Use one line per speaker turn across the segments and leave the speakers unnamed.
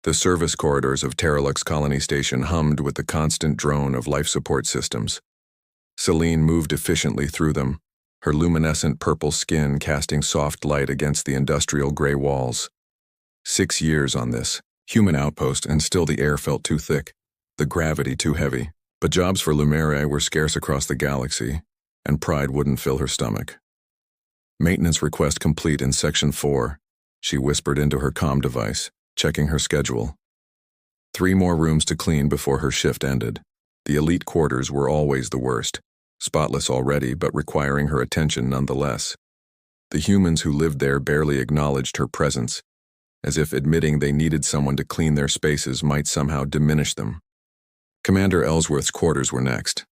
The service corridors of Terralux Colony Station hummed with the constant drone of life support systems. Celine moved efficiently through them, her luminescent purple skin casting soft light against the industrial gray walls. 6 years on this human outpost, and still the air felt too thick, the gravity too heavy. But jobs for Lumeria were scarce across the galaxy, and pride wouldn't fill her stomach. Maintenance request complete in Section 4, she whispered into her comm device, checking her schedule. 3 more rooms to clean before her shift ended. The elite quarters were always the worst, spotless already but requiring her attention nonetheless. The humans who lived there barely acknowledged her presence, as if admitting they needed someone to clean their spaces might somehow diminish them. Commander Ellsworth's quarters were next.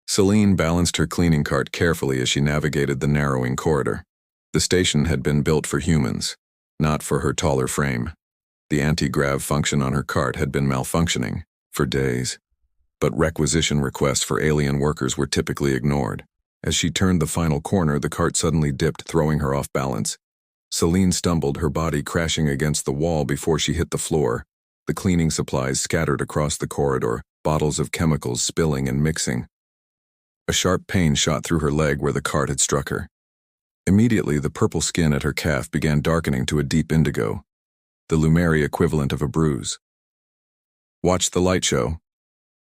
Celine balanced her cleaning cart carefully as she navigated the narrowing corridor. The station had been built for humans, not for her taller frame. The anti-grav function on her cart had been malfunctioning for days, but requisition requests for alien workers were typically ignored. As she turned the final corner, the cart suddenly dipped, throwing her off balance. Celine stumbled, her body crashing against the wall before she hit the floor. The cleaning supplies scattered across the corridor, bottles of chemicals spilling and mixing. A sharp pain shot through her leg where the cart had struck her. Immediately, the purple skin at her calf began darkening to a deep indigo, the Lumeri equivalent of a bruise. "Watch the light show,"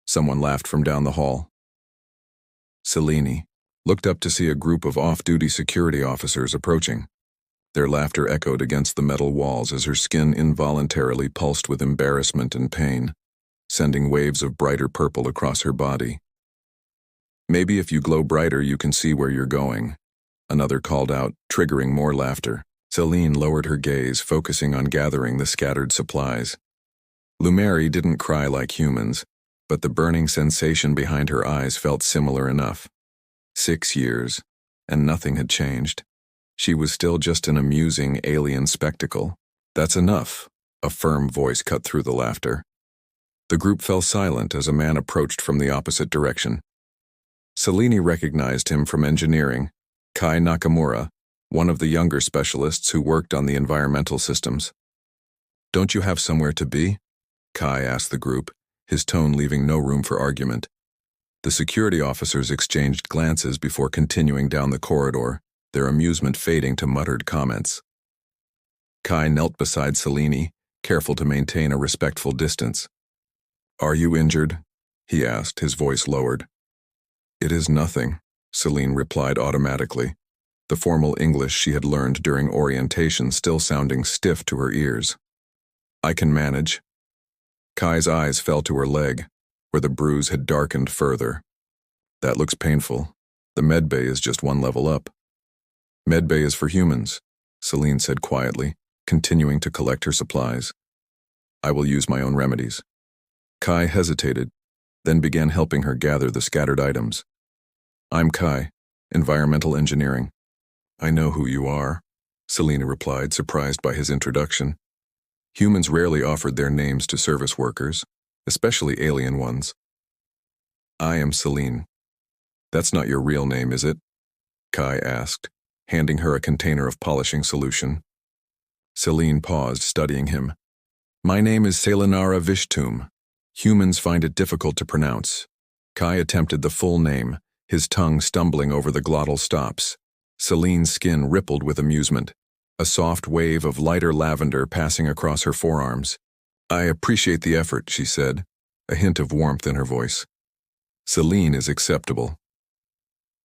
someone laughed from down the hall. Celine looked up to see a group of off-duty security officers approaching. Their laughter echoed against the metal walls as her skin involuntarily pulsed with embarrassment and pain, sending waves of brighter purple across her body. "Maybe if you glow brighter you can see where you're going," another called out, triggering more laughter. Celine lowered her gaze, focusing on gathering the scattered supplies. Lumeri didn't cry like humans, but the burning sensation behind her eyes felt similar enough. 6 years, and nothing had changed. She was still just an amusing alien spectacle. "That's enough," a firm voice cut through the laughter. The group fell silent as a man approached from the opposite direction. Celine recognized him from engineering, Kai Nakamura, one of the younger specialists who worked on the environmental systems. "Don't you have somewhere to be?" Kai asked the group, his tone leaving no room for argument. The security officers exchanged glances before continuing down the corridor, their amusement fading to muttered comments. Kai knelt beside Celine, careful to maintain a respectful distance. "Are you injured?" he asked, his voice lowered. "It is nothing," Celine replied automatically, the formal English she had learned during orientation still sounding stiff to her ears. "I can manage." Kai's eyes fell to her leg, where the bruise had darkened further. "That looks painful. The medbay is just 1 level up." "Medbay is for humans," Celine said quietly, continuing to collect her supplies. "I will use my own remedies." Kai hesitated, then began helping her gather the scattered items. "I'm Kai, environmental engineering." "I know who you are," Celine replied, surprised by his introduction. Humans rarely offered their names to service workers, especially alien ones. "I am Celine." "That's not your real name, is it?" Kai asked, handing her a container of polishing solution. Celine paused, studying him. "My name is Selinara Vishtum. Humans find it difficult to pronounce." Kai attempted the full name, his tongue stumbling over the glottal stops. Celine's skin rippled with amusement, a soft wave of lighter lavender passing across her forearms. "I appreciate the effort," she said, a hint of warmth in her voice. "Celine is acceptable."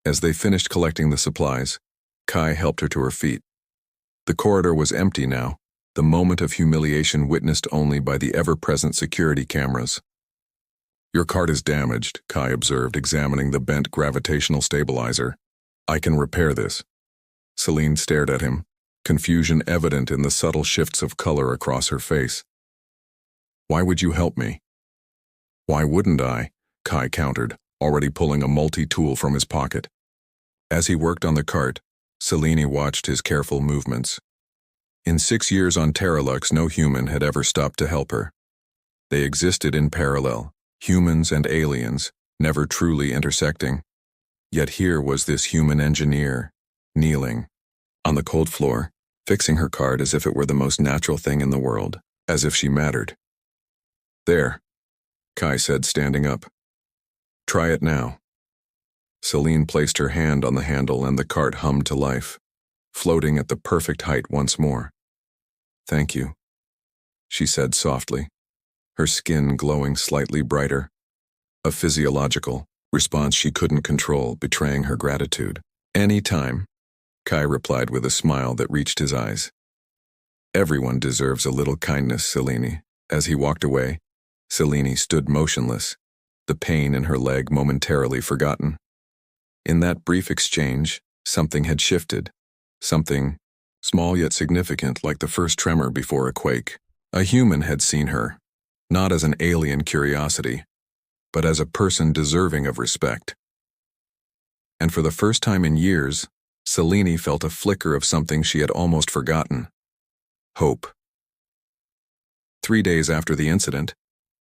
As they finished collecting the supplies, Kai helped her to her feet. The corridor was empty now, the moment of humiliation witnessed only by the ever-present security cameras. "Your cart is damaged," Kai observed, examining the bent gravitational stabilizer. "I can repair this." Celine stared at him, confusion evident in the subtle shifts of color across her face. "Why would you help me?" "Why wouldn't I?" Kai countered, already pulling a multi-tool from his pocket. As he worked on the cart, Celine watched his careful movements. In 6 years on Terralux, no human had ever stopped to help her. They existed in parallel, humans and aliens, never truly intersecting. Yet here was this human engineer, kneeling on the cold floor, fixing her cart as if it were the most natural thing in the world. as if she mattered. There, Kai said, standing up. Try it now. Celine placed her hand on the handle and the cart hummed to life, floating at the perfect height once more. Thank you, she said softly, her skin glowing slightly brighter. A physiological response she couldn't control, betraying her gratitude. Any time, Kai replied with a smile that reached his eyes. Everyone deserves a little kindness, Celine. As he walked away, Celine stood motionless, the pain in her leg momentarily forgotten. In that brief exchange, something had shifted. Something small yet significant, like the first tremor before a quake. A human had seen her, not as an alien curiosity, but as a person deserving of respect. And for the first time in years, Celine felt a flicker of something she had almost forgotten. Hope. 3 days after the incident,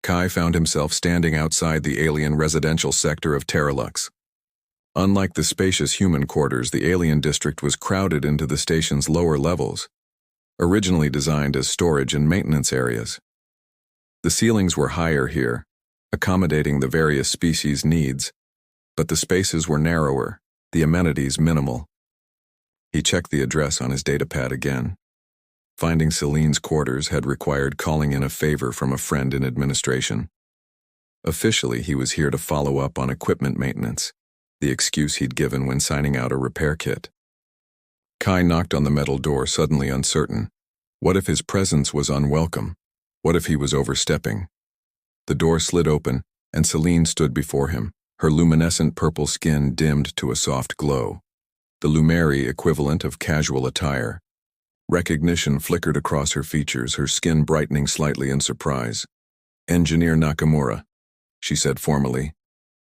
Kai found himself standing outside the alien residential sector of Terralux. Unlike the spacious human quarters, the alien district was crowded into the station's lower levels, originally designed as storage and maintenance areas. The ceilings were higher here, accommodating the various species' needs, but the spaces were narrower, the amenities minimal. He checked the address on his datapad again. Finding Celine's quarters had required calling in a favor from a friend in administration. Officially, he was here to follow up on equipment maintenance, the excuse he'd given when signing out a repair kit. Kai knocked on the metal door, suddenly uncertain. What if his presence was unwelcome? What if he was overstepping? The door slid open, and Celine stood before him, her luminescent purple skin dimmed to a soft glow, the Lumeri equivalent of casual attire. Recognition flickered across her features, her skin brightening slightly in surprise. Engineer Nakamura, she said formally.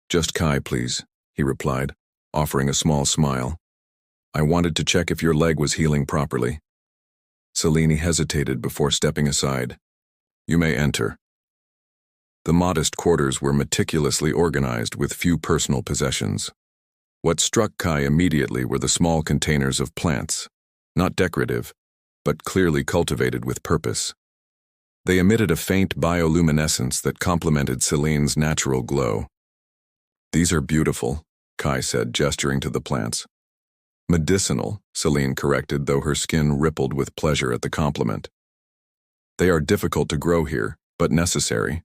Just Kai, please, he replied, offering a small smile. I wanted to check if your leg was healing properly. Celine hesitated before stepping aside. You may enter. The modest quarters were meticulously organized with few personal possessions. What struck Kai immediately were the small containers of plants, not decorative, but clearly cultivated with purpose. They emitted a faint bioluminescence that complemented Celine's natural glow. These are beautiful, Kai said, gesturing to the plants. Medicinal, Celine corrected, though her skin rippled with pleasure at the compliment. They are difficult to grow here, but necessary.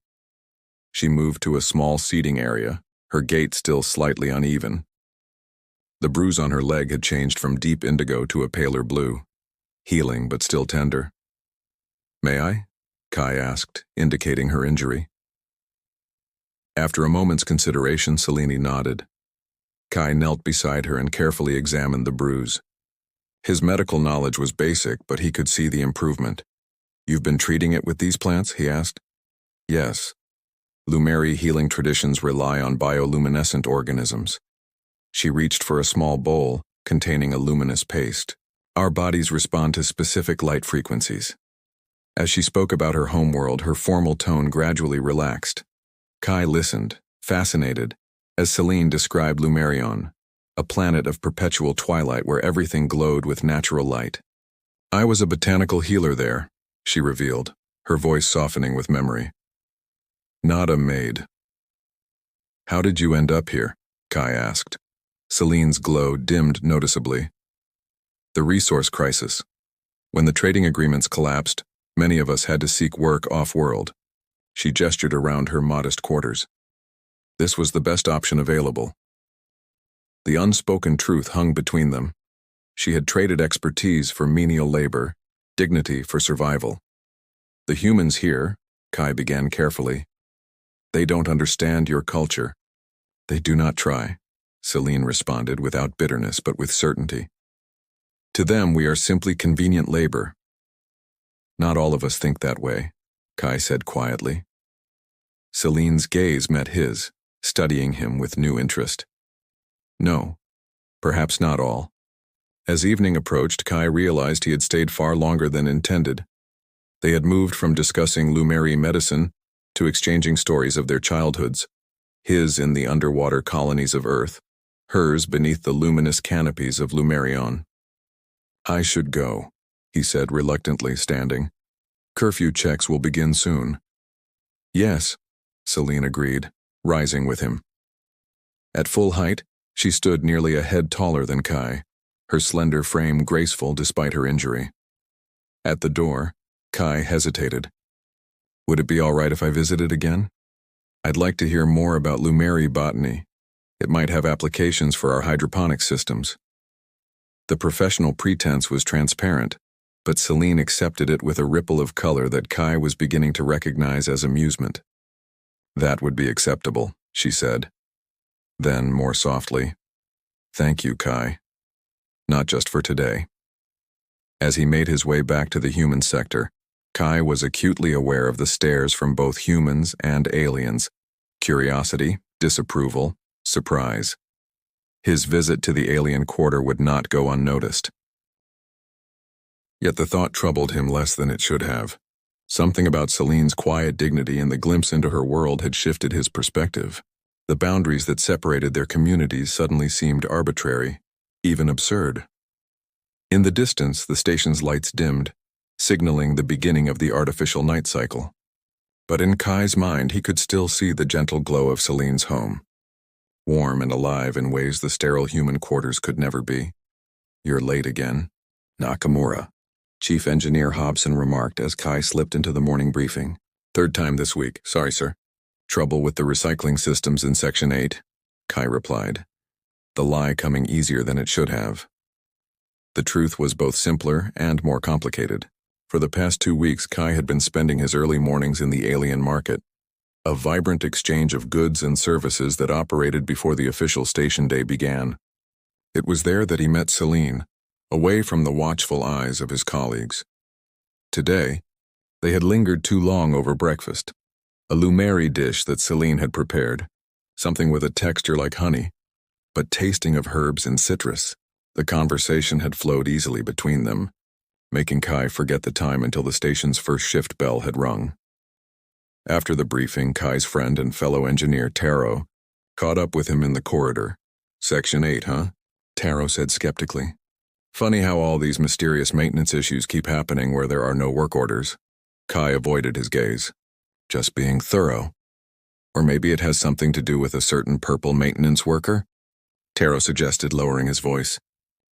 She moved to a small seating area, her gait still slightly uneven. The bruise on her leg had changed from deep indigo to a paler blue, healing but still tender. May I? Kai asked, indicating her injury. After a moment's consideration, Celine nodded. Kai knelt beside her and carefully examined the bruise. His medical knowledge was basic, but he could see the improvement. You've been treating it with these plants? He asked. Yes. Lumeri healing traditions rely on bioluminescent organisms. She reached for a small bowl containing a luminous paste. Our bodies respond to specific light frequencies. As she spoke about her homeworld, her formal tone gradually relaxed. Kai listened, fascinated, as Celine described Lumerion, a planet of perpetual twilight where everything glowed with natural light. I was a botanical healer there, she revealed, her voice softening with memory. Not a maid. How did you end up here? Kai asked. Celine's glow dimmed noticeably. The resource crisis. When the trading agreements collapsed, many of us had to seek work off-world. She gestured around her modest quarters. This was the best option available. The unspoken truth hung between them. She had traded expertise for menial labor, dignity for survival. The humans here, Kai began carefully, they don't understand your culture. They do not try, Celine responded without bitterness but with certainty. To them, we are simply convenient labor. Not all of us think that way, Kai said quietly. Celine's gaze met his, studying him with new interest. No, perhaps not all. As evening approached, Kai realized he had stayed far longer than intended. They had moved from discussing Lumeri medicine to exchanging stories of their childhoods, his in the underwater colonies of Earth, hers beneath the luminous canopies of Lumerion. I should go, he said reluctantly, standing. Curfew checks will begin soon. Yes, Celine agreed, rising with him. At full height, she stood nearly a head taller than Kai, her slender frame graceful despite her injury. At the door, Kai hesitated. Would it be all right if I visited again? I'd like to hear more about Lumeri botany. It might have applications for our hydroponic systems. The professional pretense was transparent, but Celine accepted it with a ripple of color that Kai was beginning to recognize as amusement. That would be acceptable, she said. Then, more softly, thank you, Kai. Not just for today. As he made his way back to the human sector, Kai was acutely aware of the stares from both humans and aliens. Curiosity, disapproval, surprise. His visit to the alien quarter would not go unnoticed. Yet the thought troubled him less than it should have. Something about Celine's quiet dignity and the glimpse into her world had shifted his perspective. The boundaries that separated their communities suddenly seemed arbitrary, even absurd. In the distance, the station's lights dimmed, signaling the beginning of the artificial night cycle. But in Kai's mind, he could still see the gentle glow of Celine's home, warm and alive in ways the sterile human quarters could never be. You're late again, Nakamura, Chief Engineer Hobson remarked as Kai slipped into the morning briefing. Third time this week, sorry sir. Trouble with the recycling systems in Section 8, Kai replied, the lie coming easier than it should have. The truth was both simpler and more complicated. For the past 2 weeks, Kai had been spending his early mornings in the alien market, a vibrant exchange of goods and services that operated before the official station day began. It was there that he met Celine, away from the watchful eyes of his colleagues. Today, they had lingered too long over breakfast, a Lumeri dish that Celine had prepared, something with a texture like honey, but tasting of herbs and citrus. The conversation had flowed easily between them, making Kai forget the time until the station's first shift bell had rung. After the briefing, Kai's friend and fellow engineer Taro caught up with him in the corridor. Section 8, huh? Taro said skeptically. Funny how all these mysterious maintenance issues keep happening where there are no work orders. Kai avoided his gaze. Just being thorough. Or maybe it has something to do with a certain purple maintenance worker? Taro suggested, lowering his voice.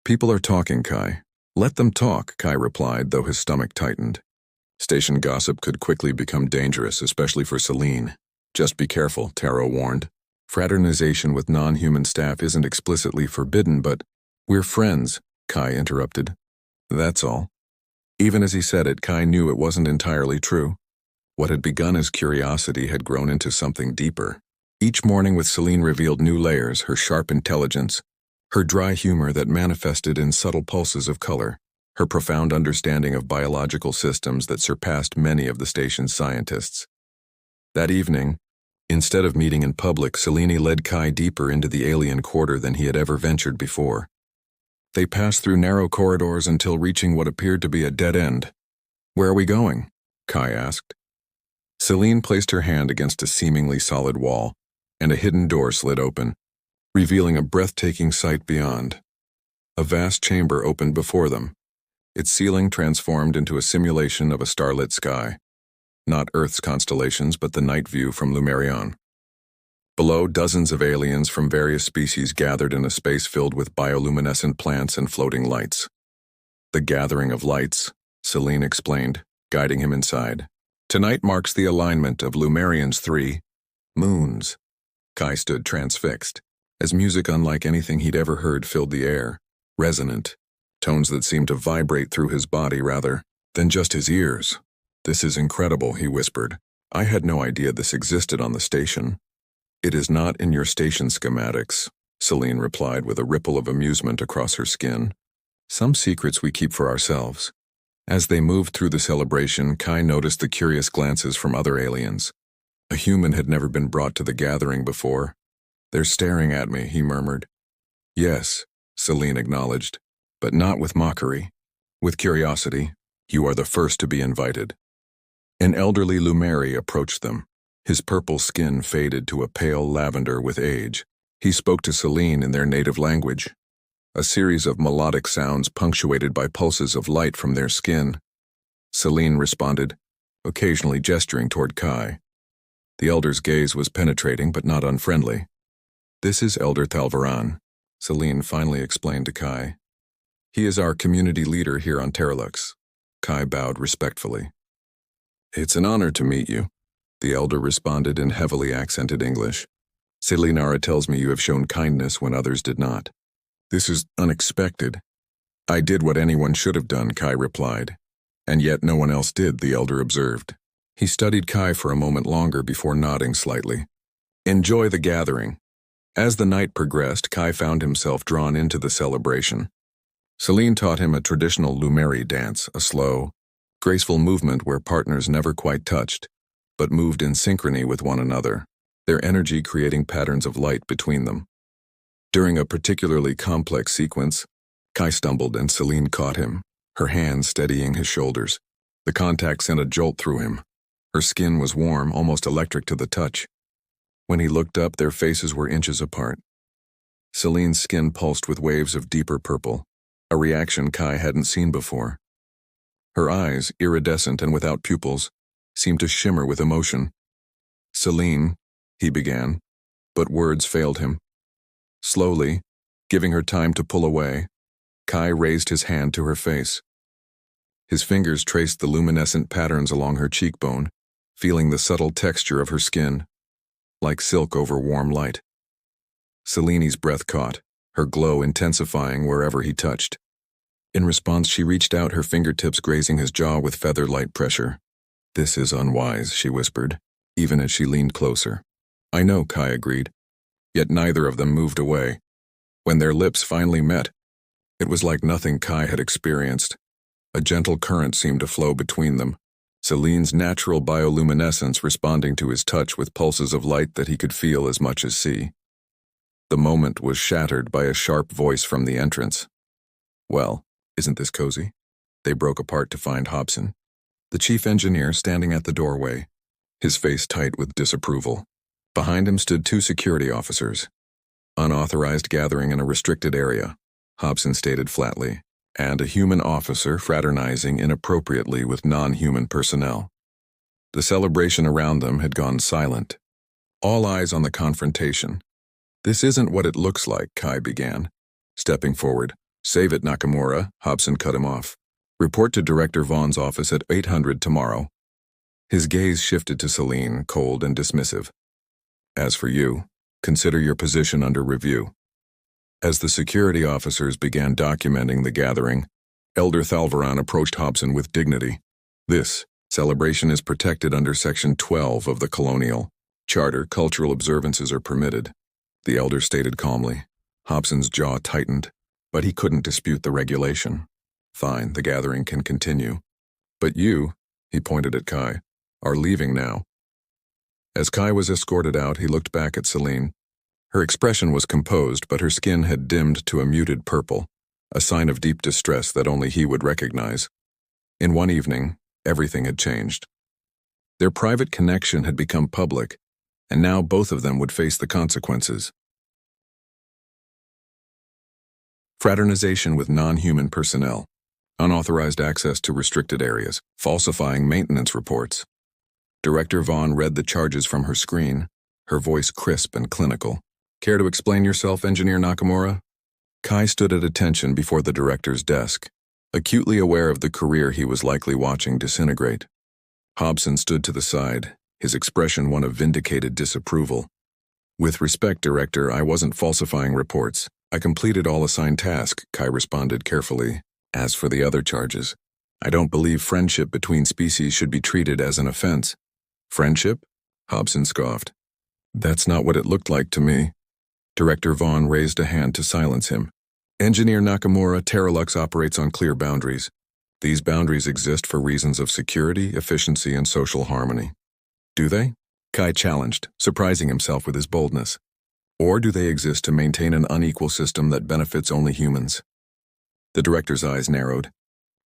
People are talking, Kai. Let them talk, Kai replied, though his stomach tightened. Station gossip could quickly become dangerous, especially for Celine. Just be careful, Taro warned. Fraternization with non-human staff isn't explicitly forbidden, but we're friends, Kai interrupted. That's all. Even as he said it, Kai knew it wasn't entirely true. What had begun as curiosity had grown into something deeper. Each morning with Celine revealed new layers, her sharp intelligence, her dry humor that manifested in subtle pulses of color, her profound understanding of biological systems that surpassed many of the station's scientists. That evening, instead of meeting in public, Celine led Kai deeper into the alien quarter than he had ever ventured before. They passed through narrow corridors until reaching what appeared to be a dead end. Where are we going? Kai asked. Celine placed her hand against a seemingly solid wall, and a hidden door slid open, revealing a breathtaking sight beyond. A vast chamber opened before them, its ceiling transformed into a simulation of a starlit sky. Not Earth's constellations, but the night view from Lumerion. Below, dozens of aliens from various species gathered in a space filled with bioluminescent plants and floating lights. The gathering of lights, Celine explained, guiding him inside. Tonight marks the alignment of Lumerion's 3 moons. Kai stood transfixed, as music unlike anything he'd ever heard filled the air, resonant, tones that seemed to vibrate through his body rather than just his ears. This is incredible, he whispered. I had no idea this existed on the station. It is not in your station schematics, Celine replied with a ripple of amusement across her skin. Some secrets we keep for ourselves. As they moved through the celebration, Kai noticed the curious glances from other aliens. A human had never been brought to the gathering before. They're staring at me, he murmured. Yes, Celine acknowledged, but not with mockery. With curiosity. You are the first to be invited. An elderly Lumeri approached them. His purple skin faded to a pale lavender with age. He spoke to Celine in their native language, a series of melodic sounds punctuated by pulses of light from their skin. Celine responded, occasionally gesturing toward Kai. The elder's gaze was penetrating but not unfriendly. "This is Elder Thalvaran," Celine finally explained to Kai. "He is our community leader here on Terralux." Kai bowed respectfully. "It's an honor to meet you," the elder responded in heavily accented English. "Selinara tells me you have shown kindness when others did not." "This is unexpected." "I did what anyone should have done," Kai replied. "And yet no one else did," the elder observed. He studied Kai for a moment longer before nodding slightly. "Enjoy the gathering." As the night progressed, Kai found himself drawn into the celebration. Celine taught him a traditional Lumeri dance, a slow, graceful movement where partners never quite touched, but moved in synchrony with one another, their energy creating patterns of light between them. During a particularly complex sequence, Kai stumbled and Celine caught him, her hands steadying his shoulders. The contact sent a jolt through him. Her skin was warm, almost electric to the touch. When he looked up, their faces were inches apart. Celine's skin pulsed with waves of deeper purple, a reaction Kai hadn't seen before. Her eyes, iridescent and without pupils, seemed to shimmer with emotion. "Celine," he began, but words failed him. Slowly, giving her time to pull away, Kai raised his hand to her face. His fingers traced the luminescent patterns along her cheekbone, feeling the subtle texture of her skin, like silk over warm light. Celine's breath caught, her glow intensifying wherever he touched. In response, she reached out, her fingertips grazing his jaw with feather-light pressure. "This is unwise," she whispered, even as she leaned closer. "I know," Kai agreed. Yet neither of them moved away. When their lips finally met, it was like nothing Kai had experienced. A gentle current seemed to flow between them, Celine's natural bioluminescence responding to his touch with pulses of light that he could feel as much as see. The moment was shattered by a sharp voice from the entrance. "Well, isn't this cozy?" They broke apart to find Hobson, the chief engineer, standing at the doorway, his face tight with disapproval. Behind him stood two security officers. "Unauthorized gathering in a restricted area," Hobson stated flatly, "and a human officer fraternizing inappropriately with non-human personnel." The celebration around them had gone silent. All eyes on the confrontation. "This isn't what it looks like," Kai began, stepping forward. "Save it, Nakamura," Hobson cut him off. "Report to Director Vaughn's office at 800 tomorrow." His gaze shifted to Celine, cold and dismissive. "As for you, consider your position under review." As the security officers began documenting the gathering, Elder Thalvaran approached Hobson with dignity. "This celebration is protected under Section 12 of the Colonial Charter. Cultural observances are permitted," the elder stated calmly. Hobson's jaw tightened, but he couldn't dispute the regulation. "Fine, the gathering can continue. But you," he pointed at Kai, "are leaving now." As Kai was escorted out, he looked back at Celine. Her expression was composed, but her skin had dimmed to a muted purple, a sign of deep distress that only he would recognize. In one evening, everything had changed. Their private connection had become public, and now both of them would face the consequences. Fraternization with non-human personnel, unauthorized access to restricted areas, falsifying maintenance reports. Director Vaughn read the charges from her screen, her voice crisp and clinical. "Care to explain yourself, Engineer Nakamura?" Kai stood at attention before the director's desk, acutely aware of the career he was likely watching disintegrate. Hobson stood to the side, his expression one of vindicated disapproval. "With respect, Director, I wasn't falsifying reports. I completed all assigned tasks," Kai responded carefully. "As for the other charges, I don't believe friendship between species should be treated as an offense." "Friendship?" Hobson scoffed. "That's not what it looked like to me." Director Vaughn raised a hand to silence him. "Engineer Nakamura, Terralux operates on clear boundaries. These boundaries exist for reasons of security, efficiency, and social harmony." "Do they?" Kai challenged, surprising himself with his boldness. "Or do they exist to maintain an unequal system that benefits only humans?" The director's eyes narrowed.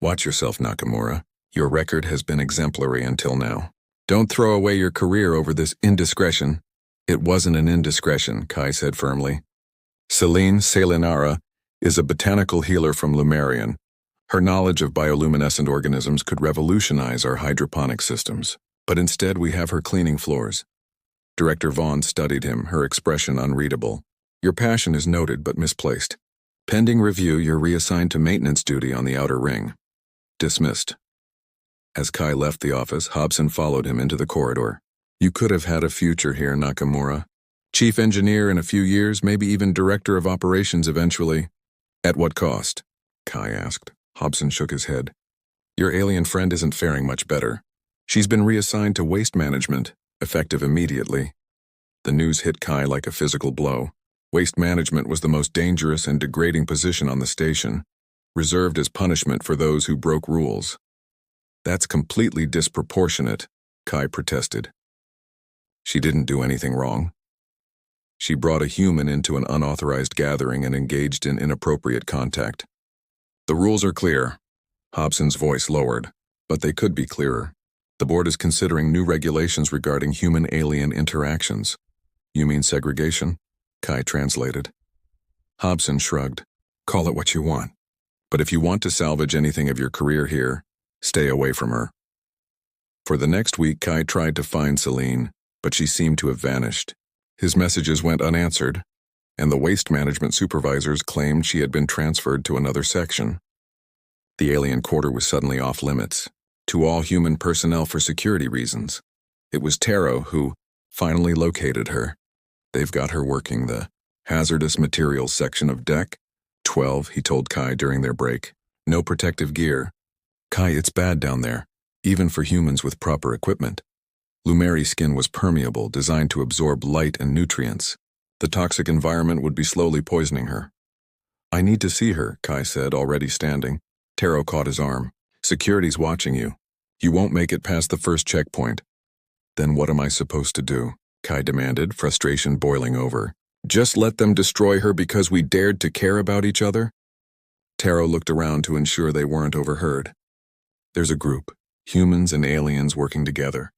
"Watch yourself, Nakamura. Your record has been exemplary until now. Don't throw away your career over this indiscretion." "It wasn't an indiscretion," Kai said firmly. "Celine Selinara is a botanical healer from Lumerian. Her knowledge of bioluminescent organisms could revolutionize our hydroponic systems, but instead we have her cleaning floors. Director Vaughn studied him, her expression unreadable. Your passion is noted but misplaced. Pending review, you're reassigned to maintenance duty on the outer ring. Dismissed. As Kai left the office, Hobson followed him into the corridor. You could have had a future here, Nakamura. Chief engineer in a few years, maybe even director of operations eventually. At what cost? Kai asked. Hobson shook his head. Your alien friend isn't faring much better. She's been reassigned to waste management, effective immediately. The news hit Kai like a physical blow. Waste management was the most dangerous and degrading position on the station, reserved as punishment for those who broke rules. That's completely disproportionate, Kai protested. She didn't do anything wrong. She brought a human into an unauthorized gathering and engaged in inappropriate contact. The rules are clear. Hobson's voice lowered, but they could be clearer. The board is considering new regulations regarding human-alien interactions. You mean segregation? Kai translated. Hobson shrugged. Call it what you want. But if you want to salvage anything of your career here, stay away from her. For the next week, Kai tried to find Celine, but she seemed to have vanished. His messages went unanswered, and the waste management supervisors claimed she had been transferred to another section. The alien quarter was suddenly off limits to all human personnel for security reasons. It was Taro who finally located her. They've got her working the hazardous materials section of Deck 12, he told Kai during their break. No protective gear. Kai, it's bad down there, even for humans with proper equipment. Lumeri's skin was permeable, designed to absorb light and nutrients. The toxic environment would be slowly poisoning her. I need to see her, Kai said, already standing. Taro caught his arm. Security's watching you. You won't make it past the first checkpoint. Then what am I supposed to do? Kai demanded, frustration boiling over. Just let them destroy her because we dared to care about each other? Taro looked around to ensure they weren't overheard. There's a group, humans and aliens working together.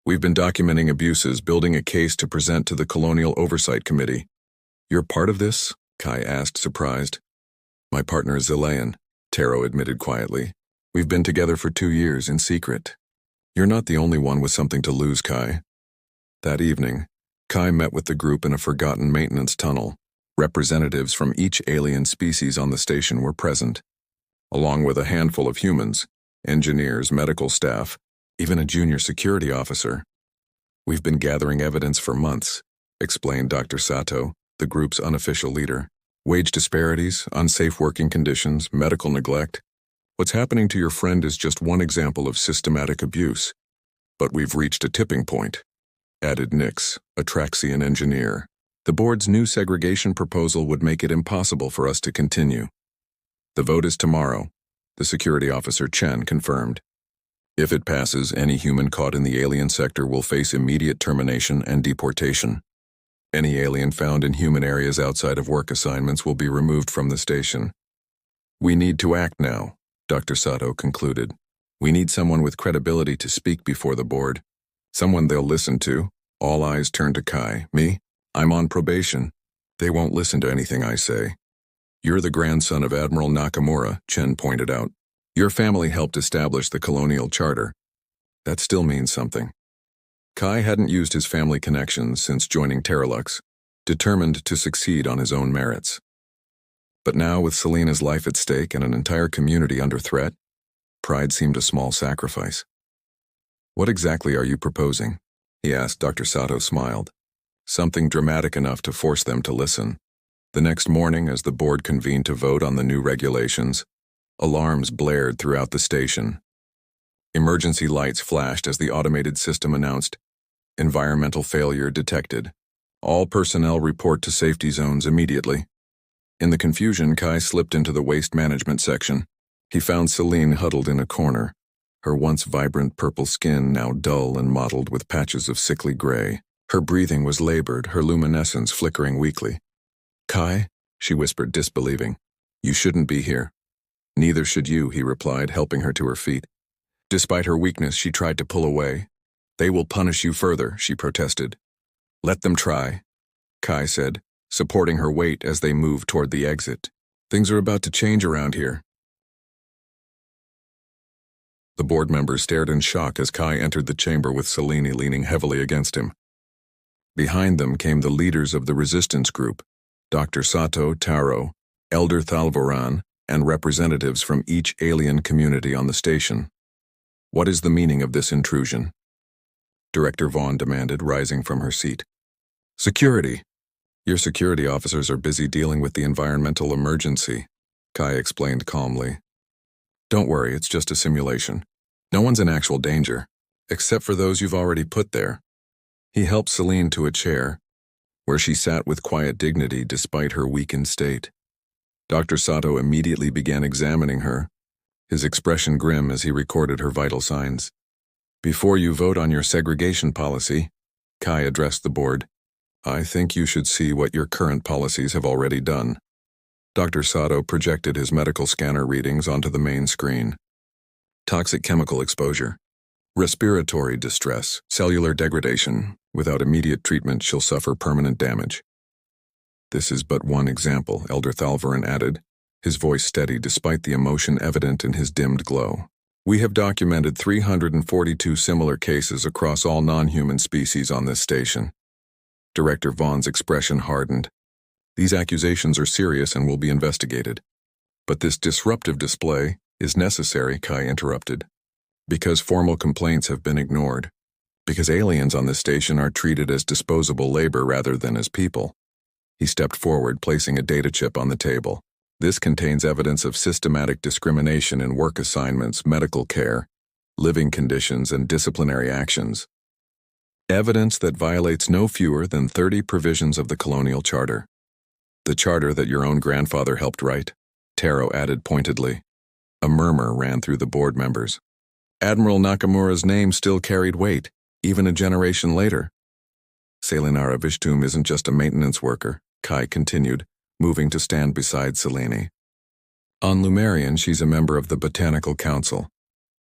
We've been documenting abuses, building a case to present to the Colonial Oversight Committee. You're part of this? Kai asked, surprised. My partner is Zilean, Taro admitted quietly. We've been together for 2 years in secret. You're not the only one with something to lose, Kai. That evening, Kai met with the group in a forgotten maintenance tunnel. Representatives from each alien species on the station were present, along with a handful of humans, engineers, medical staff, even a junior security officer. We've been gathering evidence for months, explained Dr. Sato, the group's unofficial leader. Wage disparities, unsafe working conditions, medical neglect. What's happening to your friend is just one example of systematic abuse. But we've reached a tipping point, added Nix, a Traxian engineer. The board's new segregation proposal would make it impossible for us to continue. The vote is tomorrow, the security officer Chen confirmed. If it passes, any human caught in the alien sector will face immediate termination and deportation. Any alien found in human areas outside of work assignments will be removed from the station. We need to act now, Dr. Sato concluded. We need someone with credibility to speak before the board. Someone they'll listen to. All eyes turn to Kai. Me? I'm on probation. They won't listen to anything I say. You're the grandson of Admiral Nakamura, Chen pointed out. Your family helped establish the colonial charter. That still means something. Kai hadn't used his family connections since joining Terralux, determined to succeed on his own merits. But now, with Selena's life at stake and an entire community under threat, pride seemed a small sacrifice. What exactly are you proposing? He asked. Dr. Sato smiled. Something dramatic enough to force them to listen. The next morning, as the board convened to vote on the new regulations, alarms blared throughout the station. Emergency lights flashed as the automated system announced, environmental failure detected. All personnel report to safety zones immediately. In the confusion, Kai slipped into the waste management section. He found Celine huddled in a corner, her once vibrant purple skin now dull and mottled with patches of sickly gray. Her breathing was labored, her luminescence flickering weakly. Kai, she whispered, disbelieving. You shouldn't be here. Neither should you, he replied, helping her to her feet. Despite her weakness, she tried to pull away. They will punish you further, she protested. Let them try, Kai said, supporting her weight as they moved toward the exit. Things are about to change around here. The board members stared in shock as Kai entered the chamber with Selene leaning heavily against him. Behind them came the leaders of the resistance group, Dr. Sato, Taro, Elder Thalvoran, and representatives from each alien community on the station. What is the meaning of this intrusion? Director Vaughn demanded, rising from her seat. Security. Your security officers are busy dealing with the environmental emergency, Kai explained calmly. Don't worry, it's just a simulation. No one's in actual danger, except for those you've already put there. He helped Selene to a chair, where she sat with quiet dignity despite her weakened state. Dr. Sato immediately began examining her, his expression grim as he recorded her vital signs. Before you vote on your segregation policy, Kai addressed the board, I think you should see what your current policies have already done. Dr. Sato projected his medical scanner readings onto the main screen. Toxic chemical exposure, respiratory distress, cellular degradation. Without immediate treatment, she'll suffer permanent damage. This is but one example, Elder Thalvoran added, his voice steady despite the emotion evident in his dimmed glow. We have documented 342 similar cases across all non-human species on this station. Director Vaughn's expression hardened. These accusations are serious and will be investigated. But this disruptive display is necessary, Kai interrupted, because formal complaints have been ignored. Because aliens on this station are treated as disposable labor rather than as people. He stepped forward, placing a data chip on the table. This contains evidence of systematic discrimination in work assignments, medical care, living conditions, and disciplinary actions. Evidence that violates no fewer than 30 provisions of the Colonial Charter. The charter that your own grandfather helped write, Taro added pointedly. A murmur ran through the board members. Admiral Nakamura's name still carried weight, even a generation later. Selinara Vishtum isn't just a maintenance worker, Kai continued, moving to stand beside Selene. On Lumerian, she's a member of the Botanical Council,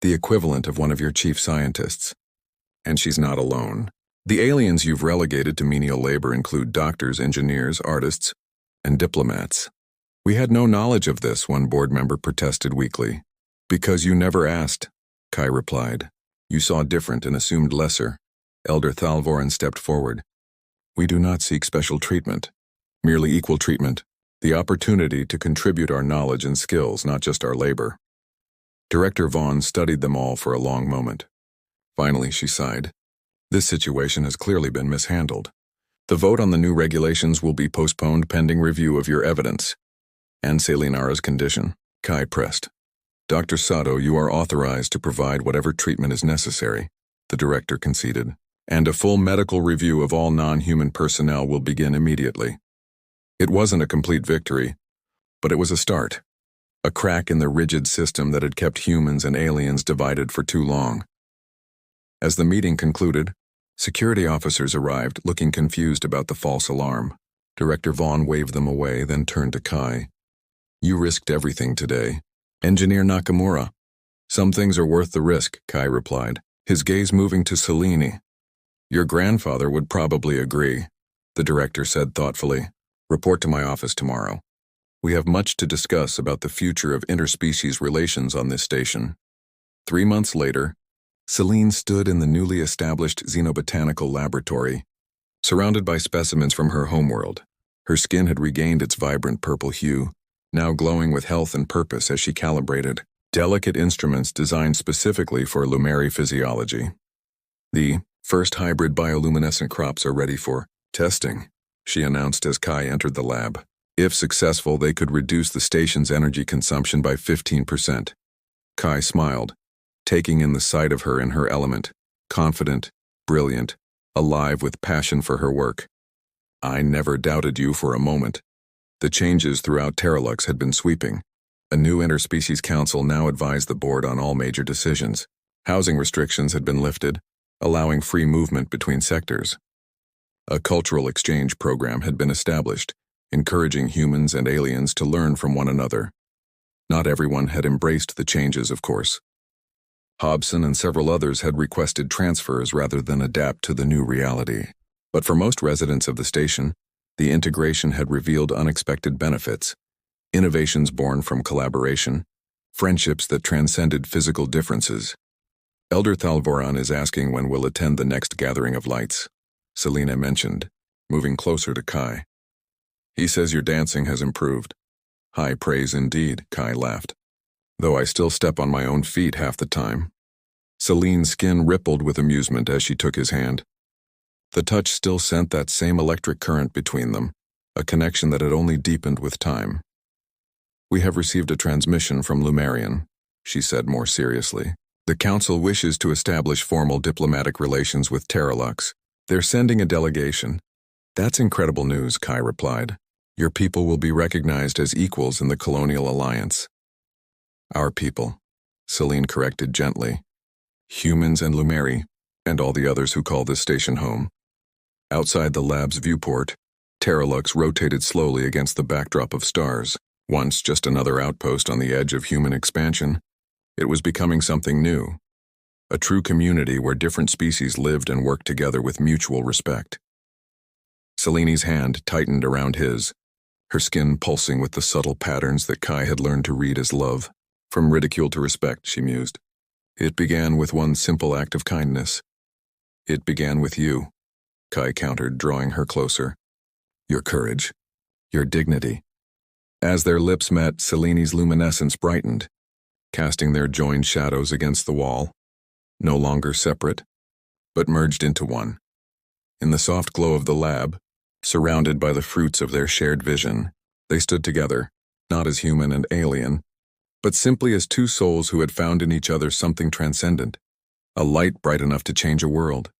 the equivalent of one of your chief scientists. And she's not alone. The aliens you've relegated to menial labor include doctors, engineers, artists, and diplomats. We had no knowledge of this, one board member protested weakly. Because you never asked, Kai replied. You saw different and assumed lesser. Elder Thalvoran stepped forward. We do not seek special treatment, merely equal treatment, the opportunity to contribute our knowledge and skills, not just our labor. Director Vaughn studied them all for a long moment. Finally, she sighed. This situation has clearly been mishandled. The vote on the new regulations will be postponed pending review of your evidence. And Selinara's condition, Kai pressed. Dr. Sato, you are authorized to provide whatever treatment is necessary, the director conceded, and a full medical review of all non-human personnel will begin immediately. It wasn't a complete victory, but it was a start, a crack in the rigid system that had kept humans and aliens divided for too long. As the meeting concluded, security officers arrived, looking confused about the false alarm. Director Vaughn waved them away, then turned to Kai. You risked everything today. Engineer Nakamura. Some things are worth the risk, Kai replied, his gaze moving to Selene. Your grandfather would probably agree, the director said thoughtfully. Report to my office tomorrow. We have much to discuss about the future of interspecies relations on this station. 3 months later, Selene stood in the newly established xenobotanical laboratory, surrounded by specimens from her homeworld. Her skin had regained its vibrant purple hue, now glowing with health and purpose as she calibrated delicate instruments designed specifically for Lumeri physiology. The first hybrid bioluminescent crops are ready for testing, she announced as Kai entered the lab. If successful, they could reduce the station's energy consumption by 15%. Kai smiled, taking in the sight of her in her element, confident, brilliant, alive with passion for her work. I never doubted you for a moment. The changes throughout Terralux had been sweeping. A new interspecies council now advised the board on all major decisions. Housing restrictions had been lifted, allowing free movement between sectors. A cultural exchange program had been established, encouraging humans and aliens to learn from one another. Not everyone had embraced the changes, of course. Hobson and several others had requested transfers rather than adapt to the new reality. But for most residents of the station, the integration had revealed unexpected benefits, innovations born from collaboration, friendships that transcended physical differences. Elder Thalvoran is asking when we'll attend the next gathering of lights, Selena mentioned, moving closer to Kai. He says your dancing has improved. High praise indeed, Kai laughed. Though I still step on my own feet half the time. Celine's skin rippled with amusement as she took his hand. The touch still sent that same electric current between them, a connection that had only deepened with time. We have received a transmission from Lumerian, she said more seriously. The Council wishes to establish formal diplomatic relations with Terralux. They're sending a delegation. That's incredible news, Kai replied. Your people will be recognized as equals in the Colonial Alliance. Our people, Celine corrected gently. Humans and Lumeri, and all the others who call this station home. Outside the lab's viewport, Terralux rotated slowly against the backdrop of stars. Once just another outpost on the edge of human expansion, it was becoming something new. A true community where different species lived and worked together with mutual respect. Celine's hand tightened around his, her skin pulsing with the subtle patterns that Kai had learned to read as love. From ridicule to respect, she mused. It began with one simple act of kindness. It began with you, Kai countered, drawing her closer. Your courage, your dignity. As their lips met, Celine's luminescence brightened, casting their joined shadows against the wall, no longer separate, but merged into one. In the soft glow of the lab, surrounded by the fruits of their shared vision, they stood together, not as human and alien, but simply as two souls who had found in each other something transcendent, a light bright enough to change a world.